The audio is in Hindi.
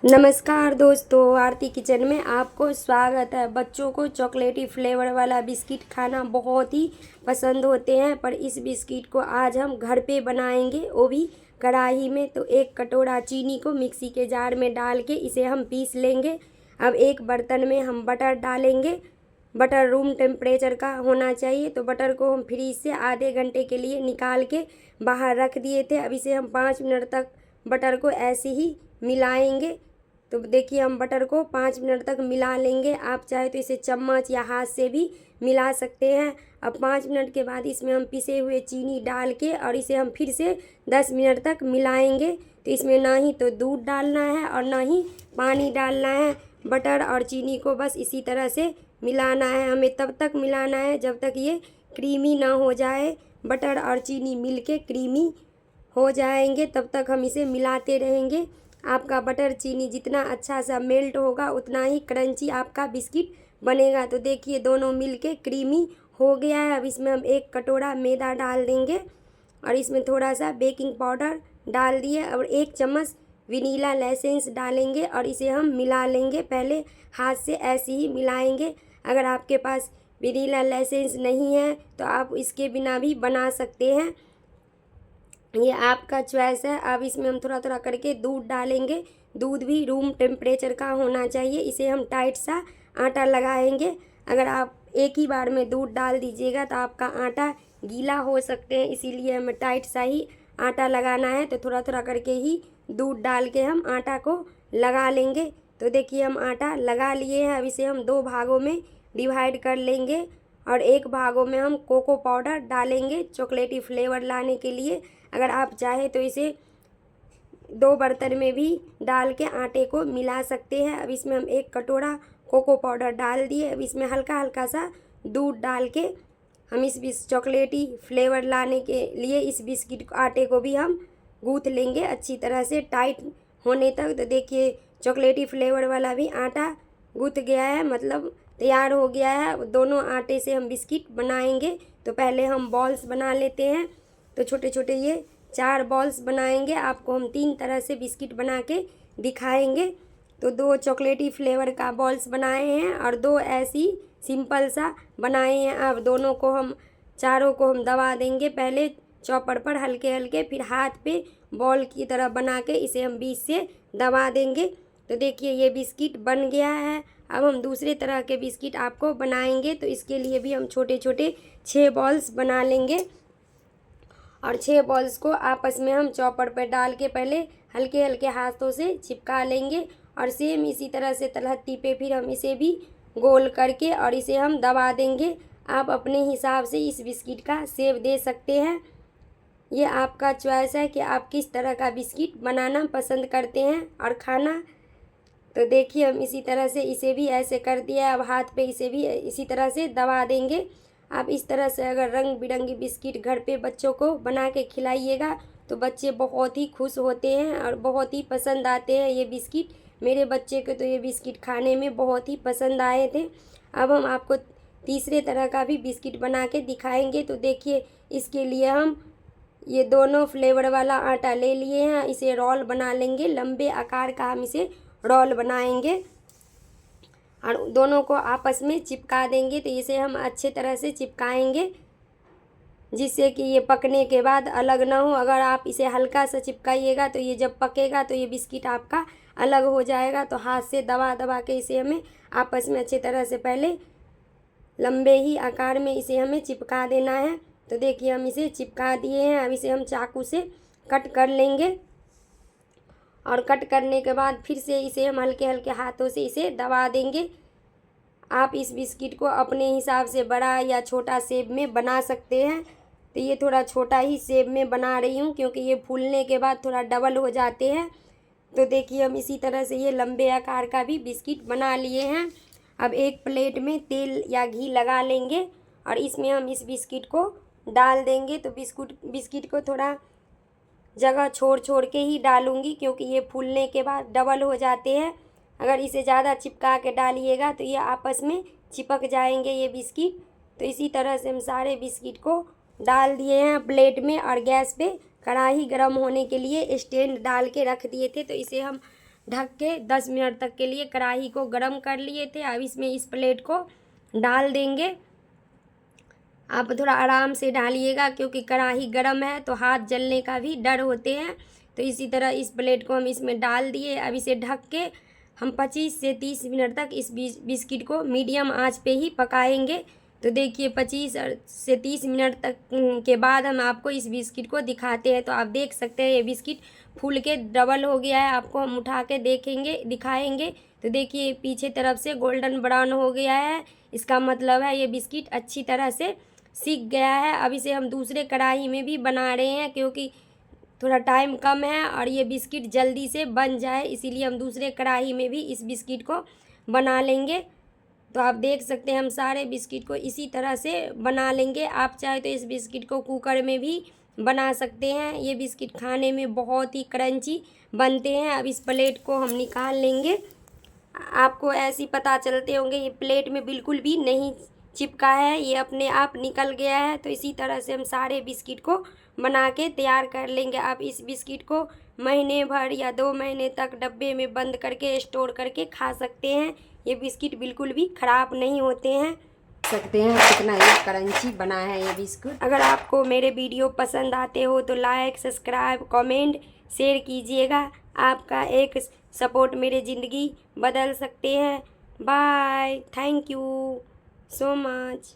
नमस्कार दोस्तों, आरती किचन में आपको स्वागत है। बच्चों को चॉकलेटी फ्लेवर वाला बिस्किट खाना बहुत ही पसंद होते हैं, पर इस बिस्किट को आज हम घर पे बनाएंगे, वो भी कढ़ाई में। तो 1 कटोरा चीनी को मिक्सी के जार में डाल के इसे हम पीस लेंगे। अब एक बर्तन में हम बटर डालेंगे। बटर रूम टेम्परेचर का होना चाहिए। तो बटर को हम फ्रीज से आधे घंटे के लिए निकाल के बाहर रख दिए थे। अब इसे हम 5 मिनट तक बटर को ऐसे ही मिलाएंगे। तो देखिए, हम बटर को 5 मिनट तक मिला लेंगे। आप चाहे तो इसे चम्मच या हाथ से भी मिला सकते हैं। अब 5 मिनट के बाद इसमें हम पिसे हुए चीनी डाल के और इसे हम फिर से 10 मिनट तक मिलाएंगे। तो इसमें ना ही तो दूध डालना है और ना ही पानी डालना है। बटर और चीनी को बस इसी तरह से मिलाना है। हमें तब तक मिलाना है जब तक ये क्रीमी ना हो जाए। बटर और चीनी मिलके क्रीमी हो जाएंगे, तब तक हम इसे मिलाते रहेंगे। आपका बटर चीनी जितना अच्छा सा मेल्ट होगा उतना ही क्रंची आपका बिस्किट बनेगा। तो देखिए, दोनों मिलके क्रीमी हो गया है। अब इसमें हम 1 कटोरा मैदा डाल देंगे और इसमें थोड़ा सा बेकिंग पाउडर डाल दिए और 1 चम्मच वनीला एसेंस डालेंगे और इसे हम मिला लेंगे। पहले हाथ से ऐसे ही मिलाएंगे। अगर आपके पास वनीला एसेंस नहीं है तो आप इसके बिना भी बना सकते हैं, ये आपका चॉइस है। अब इसमें हम थोड़ा थोड़ा करके दूध डालेंगे। दूध भी रूम टेम्परेचर का होना चाहिए। इसे हम टाइट सा आटा लगाएंगे। अगर आप एक ही बार में दूध डाल दीजिएगा तो आपका आटा गीला हो सकते हैं, इसीलिए हमें टाइट सा ही आटा लगाना है। तो थोड़ा थोड़ा करके ही दूध डाल के हम आटा को लगा लेंगे। तो देखिए, हम आटा लगा लिए हैं। अब इसे हम 2 भागों में डिवाइड कर लेंगे और 1 भागों में हम कोको पाउडर डालेंगे चॉकलेटी फ्लेवर लाने के लिए। अगर आप चाहे तो इसे 2 बर्तन में भी डाल के आटे को मिला सकते हैं। अब इसमें हम 1 कटोरा कोको पाउडर डाल दिए। अब इसमें हल्का हल्का सा दूध डाल के हम इस चॉकलेटी फ्लेवर लाने के लिए इस बिस्किट आटे को भी हम गूँथ लेंगे अच्छी तरह से टाइट होने तक। तो देखिए, चॉकलेटी फ्लेवर वाला भी आटा गूँथ गया है, मतलब तैयार हो गया है। दोनों आटे से हम बिस्किट बनाएंगे। तो पहले हम बॉल्स बना लेते हैं। तो छोटे छोटे ये 4 बॉल्स बनाएंगे। आपको हम 3 तरह से बिस्किट बना के दिखाएंगे। तो 2 चॉकलेटी फ्लेवर का बॉल्स बनाए हैं और 2 ऐसी सिंपल सा बनाए हैं। अब दोनों को हम चारों को हम दबा देंगे, पहले चॉपर पर हल्के हल्के, फिर हाथ पे बॉल की तरह बना के इसे हम बीच से दबा देंगे। तो देखिए, ये बिस्किट बन गया है। अब हम दूसरे तरह के बिस्किट आपको बनाएंगे। तो इसके लिए भी हम छोटे छोटे 6 बॉल्स बना लेंगे और 6 बॉल्स को आपस में हम चॉपर पर डाल के पहले हल्के हल्के हाथों से चिपका लेंगे और सेम इसी तरह से तलहटी पे फिर हम इसे भी गोल करके और इसे हम दबा देंगे। आप अपने हिसाब से इस बिस्किट का शेप दे सकते हैं। ये आपका चॉइस है कि आप किस तरह का बिस्किट बनाना पसंद करते हैं और खाना। तो देखिए, हम इसी तरह से इसे भी ऐसे कर दिया। अब हाथ पे इसे भी इसी तरह से दबा देंगे। आप इस तरह से अगर रंग बिरंगी बिस्किट घर पे बच्चों को बना के खिलाइएगा तो बच्चे बहुत ही खुश होते हैं और बहुत ही पसंद आते हैं ये बिस्किट। मेरे बच्चे को तो ये बिस्किट खाने में बहुत ही पसंद आए थे। अब हम आपको तीसरे तरह का भी बिस्किट बना के दिखाएंगे। तो देखिए, इसके लिए हम ये दोनों फ्लेवर वाला आटा ले लिए हैं। इसे रोल बना लेंगे, लंबे आकार का हम इसे रोल बनाएंगे और दोनों को आपस में चिपका देंगे। तो इसे हम अच्छे तरह से चिपकाएंगे जिससे कि ये पकने के बाद अलग ना हो। अगर आप इसे हल्का सा चिपकाइएगा तो ये जब पकेगा तो ये बिस्किट आपका अलग हो जाएगा। तो हाथ से दबा दबा के इसे हमें आपस में अच्छे तरह से पहले लंबे ही आकार में इसे हमें चिपका देना है। तो देखिए, हम इसे चिपका दिए हैं। अब इसे हम चाकू से कट कर लेंगे और कट करने के बाद फिर से इसे हम हल्के हल्के हाथों से इसे दबा देंगे। आप इस बिस्किट को अपने हिसाब से बड़ा या छोटा शेप में बना सकते हैं। तो ये थोड़ा छोटा ही शेप में बना रही हूँ क्योंकि ये फूलने के बाद थोड़ा डबल हो जाते हैं। तो देखिए, हम इसी तरह से ये लंबे आकार का भी बिस्किट बना लिए हैं। अब एक प्लेट में तेल या घी लगा लेंगे और इसमें हम इस बिस्किट को डाल देंगे। तो बिस्किट को थोड़ा जगह छोड़ छोड़ के ही डालूंगी क्योंकि ये फूलने के बाद डबल हो जाते हैं। अगर इसे ज़्यादा चिपका के डालिएगा तो ये आपस में चिपक जाएंगे ये बिस्किट। तो इसी तरह से हम सारे बिस्किट को डाल दिए हैं प्लेट में और गैस पे कढ़ाई गर्म होने के लिए स्टैंड डाल के रख दिए थे। तो इसे हम ढक के 10 मिनट तक के लिए कढ़ाई को गरम कर लिए थे। अब इसमें इस प्लेट को डाल देंगे। आप थोड़ा आराम से डालिएगा क्योंकि कढ़ाई गरम है तो हाथ जलने का भी डर होते हैं। तो इसी तरह इस प्लेट को हम इसमें डाल दिए। अब इसे ढक के हम 25 से 30 मिनट तक इस बिस्किट को मीडियम आंच पे ही पकाएंगे। तो देखिए 25 से 30 मिनट तक के बाद हम आपको इस बिस्किट को दिखाते हैं। तो आप देख सकते हैं ये बिस्किट फूल के डबल हो गया है। आपको हम उठा के दिखाएंगे। तो देखिए पीछे तरफ से गोल्डन ब्राउन हो गया है। इसका मतलब है ये बिस्किट अच्छी तरह से सीख गया है। अब इसे हम दूसरे कढ़ाई में भी बना रहे हैं क्योंकि थोड़ा टाइम कम है और ये बिस्किट जल्दी से बन जाए, इसीलिए हम दूसरे कढ़ाई में भी इस बिस्किट को बना लेंगे। तो आप देख सकते हैं हम सारे बिस्किट को इसी तरह से बना लेंगे। आप चाहे तो इस बिस्किट को कुकर में भी बना सकते हैं। ये बिस्किट खाने में बहुत ही क्रंची बनते हैं। अब इस प्लेट को हम निकाल लेंगे। आपको ऐसे ही पता चलते होंगे ये प्लेट में बिल्कुल भी नहीं चिपका है, ये अपने आप निकल गया है। तो इसी तरह से हम सारे बिस्किट को बना के तैयार कर लेंगे। आप इस बिस्किट को महीने भर या 2 महीने तक डब्बे में बंद करके स्टोर करके खा सकते हैं। ये बिस्किट बिल्कुल भी ख़राब नहीं होते हैं। सकते हैं कितना ये क्रंची बना है ये बिस्कुट। अगर आपको मेरे वीडियो पसंद आते हो तो लाइक, सब्सक्राइब, कमेंट, शेयर कीजिएगा। आपका एक सपोर्ट मेरी ज़िंदगी बदल सकते हैं। Bye, thank you so much।